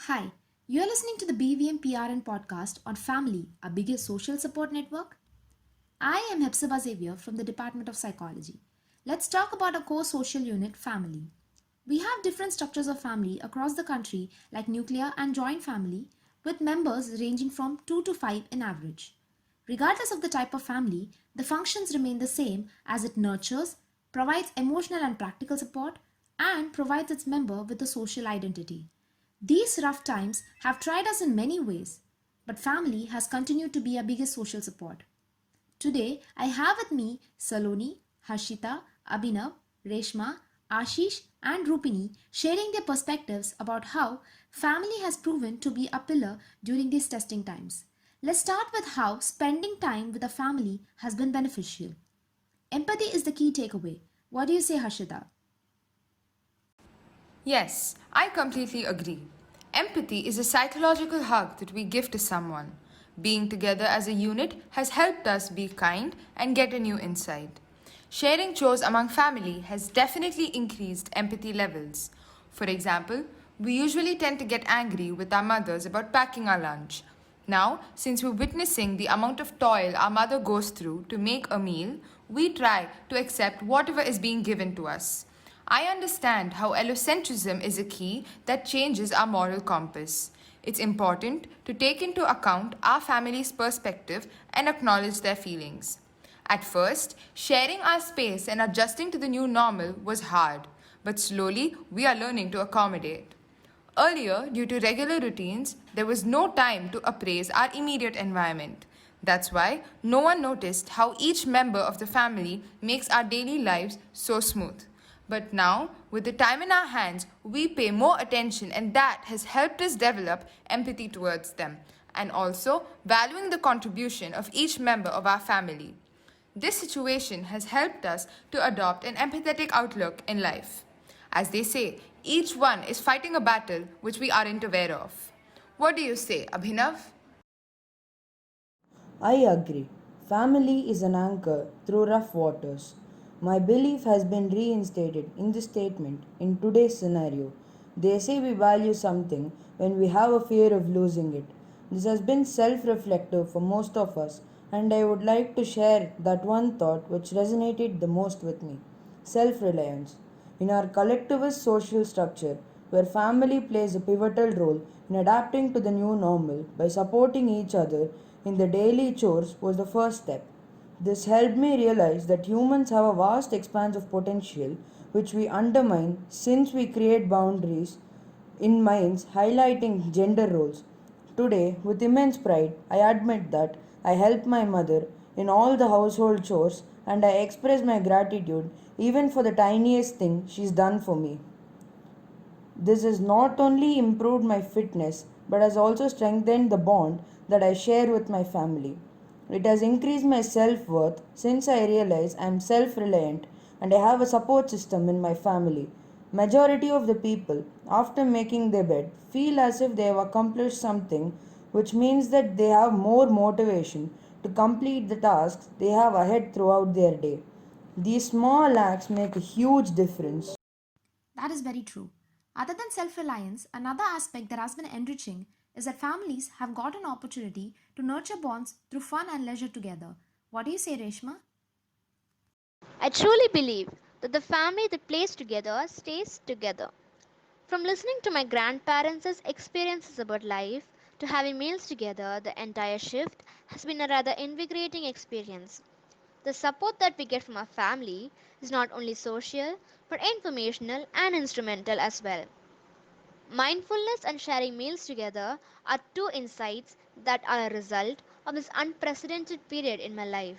Hi, you're listening to the BVM PRN podcast on Family, our biggest social support network. I am Hepzibah Xavier from the Department of Psychology. Let's talk about a core social unit, family. We have different structures of family across the country, like nuclear and joint family, with members ranging from 2 to 5 in average. Regardless of the type of family, the functions remain the same as it nurtures, provides emotional and practical support, and provides its member with a social identity. These rough times have tried us in many ways, but family has continued to be our biggest social support. Today, I have with me Saloni, Harshita, Abhinav, Reshma, Ashish, and Rupini sharing their perspectives about how family has proven to be a pillar during these testing times. Let's start with how spending time with a family has been beneficial. Empathy is the key takeaway. What do you say, Harshita? Yes, I completely agree. Empathy is a psychological hug that we give to someone. Being together as a unit has helped us be kind and get a new insight. Sharing chores among family has definitely increased empathy levels. For example, we usually tend to get angry with our mothers about packing our lunch. Now, since we're witnessing the amount of toil our mother goes through to make a meal, we try to accept whatever is being given to us. I understand how allocentrism is a key that changes our moral compass. It's important to take into account our family's perspective and acknowledge their feelings. At first, sharing our space and adjusting to the new normal was hard, but slowly we are learning to accommodate. Earlier, due to regular routines, there was no time to appraise our immediate environment. That's why no one noticed how each member of the family makes our daily lives so smooth. But now, with the time in our hands, we pay more attention, and that has helped us develop empathy towards them and also valuing the contribution of each member of our family. This situation has helped us to adopt an empathetic outlook in life. As they say, each one is fighting a battle which we aren't aware of. What do you say, Abhinav? I agree. Family is an anchor through rough waters. My belief has been reinstated in this statement in today's scenario. They say we value something when we have a fear of losing it. This has been self reflective for most of us, and I would like to share that one thought which resonated the most with me: self reliance. In our collectivist social structure, where family plays a pivotal role in adapting to the new normal by supporting each other in the daily chores, was the first step. This helped me realize that humans have a vast expanse of potential which we undermine since we create boundaries in minds highlighting gender roles. Today, with immense pride, I admit that I help my mother in all the household chores and I express my gratitude even for the tiniest thing she's done for me. This has not only improved my fitness but has also strengthened the bond that I share with my family. It has increased my self worth since I realize I am self reliant and I have a support system in my family. Majority of the people, after making their bed, feel as if they have accomplished something, which means that they have more motivation to complete the tasks they have ahead throughout their day. These small acts make a huge difference. That is very true. Other than self reliance, another aspect that has been enriching is that families have got an opportunity to nurture bonds through fun and leisure together. What do you say, Reshma? I truly believe that the family that plays together stays together. From listening to my grandparents' experiences about life to having meals together, the entire shift has been a rather invigorating experience. The support that we get from our family is not only social but informational and instrumental as well. Mindfulness and sharing meals together are two insights that are a result of this unprecedented period in my life.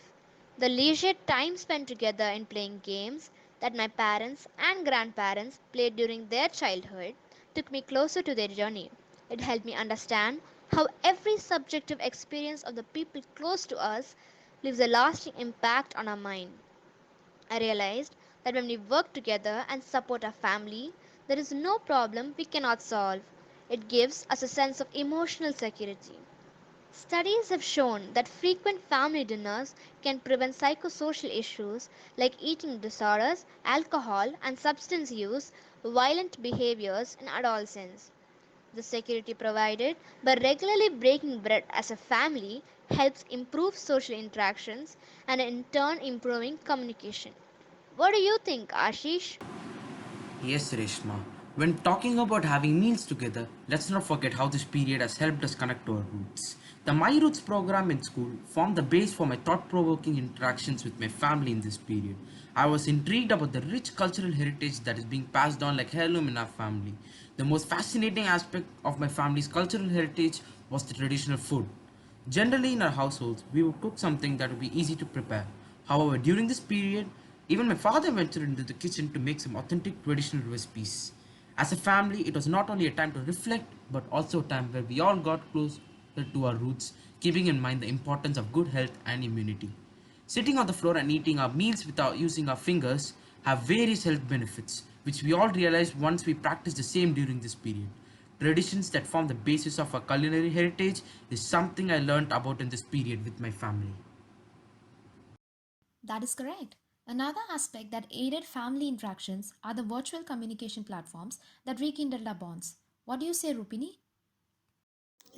The leisure time spent together in playing games that my parents and grandparents played during their childhood took me closer to their journey. It helped me understand how every subjective experience of the people close to us leaves a lasting impact on our mind. I realized that when we work together and support our family, there is no problem we cannot solve. It gives us a sense of emotional security. Studies have shown that frequent family dinners can prevent psychosocial issues like eating disorders, alcohol and substance use, violent behaviors in adolescents. The security provided by regularly breaking bread as a family helps improve social interactions and in turn improving communication. What do you think, Ashish? Yes, Reshma. When talking about having meals together, let's not forget how this period has helped us connect to our roots. The My Roots program in school formed the base for my thought provoking interactions with my family in this period. I was intrigued about the rich cultural heritage that is being passed on like heirloom in our family. The most fascinating aspect of my family's cultural heritage was the traditional food. Generally, in our households, we would cook something that would be easy to prepare. However, during this period, even my father ventured into the kitchen to make some authentic traditional recipes. As a family, it was not only a time to reflect, but also a time where we all got closer to our roots, keeping in mind the importance of good health and immunity. Sitting on the floor and eating our meals without using our fingers have various health benefits, which we all realized once we practiced the same during this period. Traditions that form the basis of our culinary heritage is something I learned about in this period with my family. That is correct. Another aspect that aided family interactions are the virtual communication platforms that rekindled our bonds. What do you say, Rupini?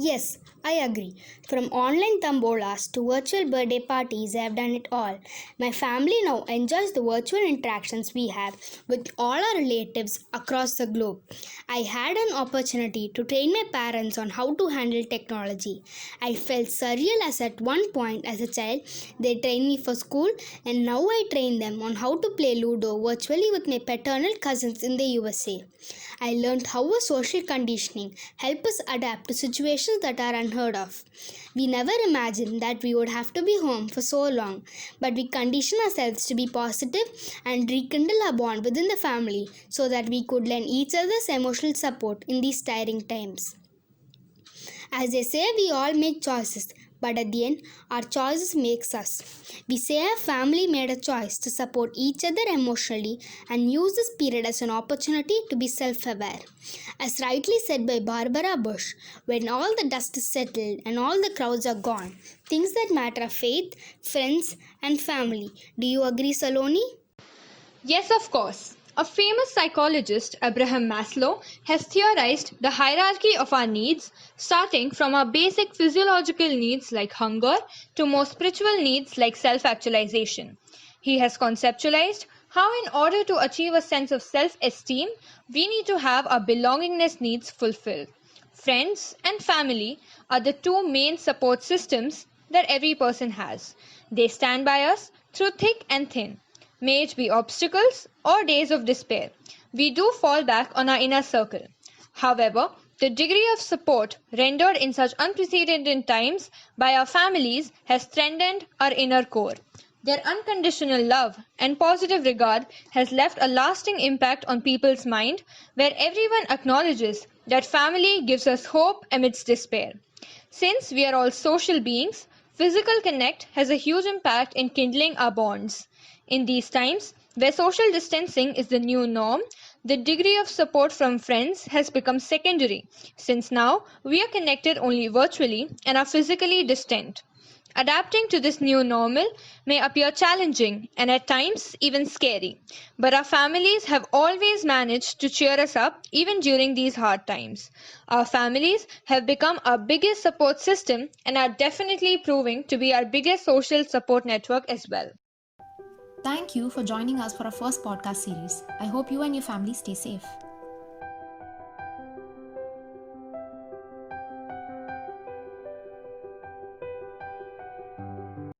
Yes, I agree. From online tambolas to virtual birthday parties, I have done it all. My family now enjoys the virtual interactions we have with all our relatives across the globe. I had an opportunity to train my parents on how to handle technology. I felt surreal as at one point as a child they trained me for school, and now I train them on how to play Ludo virtually with my paternal cousins in the USA. I learned how a social conditioning helps us adapt to situations that are unheard of. We never imagined that we would have to be home for so long, but we condition ourselves to be positive and rekindle our bond within the family so that we could lend each other's emotional support in these tiring times. As they say, we all make choices, but at the end, our choices makes us. We say our family made a choice to support each other emotionally and use this period as an opportunity to be self-aware. As rightly said by Barbara Bush, when all the dust is settled and all the crowds are gone, things that matter are faith, friends, and family. Do you agree, Saloni? Yes, of course. A famous psychologist, Abraham Maslow, has theorized the hierarchy of our needs, starting from our basic physiological needs like hunger to more spiritual needs like self actualization. He has conceptualized how, in order to achieve a sense of self esteem, we need to have our belongingness needs fulfilled. Friends and family are the two main support systems that every person has. They stand by us through thick and thin. May it be obstacles or days of despair, we do fall back on our inner circle. However, the degree of support rendered in such unprecedented times by our families has strengthened our inner core. Their unconditional love and positive regard has left a lasting impact on people's mind, where everyone acknowledges that family gives us hope amidst despair. Since we are all social beings, physical connect has a huge impact in kindling our bonds. In these times, where social distancing is the new norm, the degree of support from friends has become secondary, since now we are connected only virtually and are physically distant. Adapting to this new normal may appear challenging and at times even scary, but our families have always managed to cheer us up even during these hard times. Our families have become our biggest support system and are definitely proving to be our biggest social support network as well. Thank you for joining us for our first podcast series. I hope you and your family stay safe.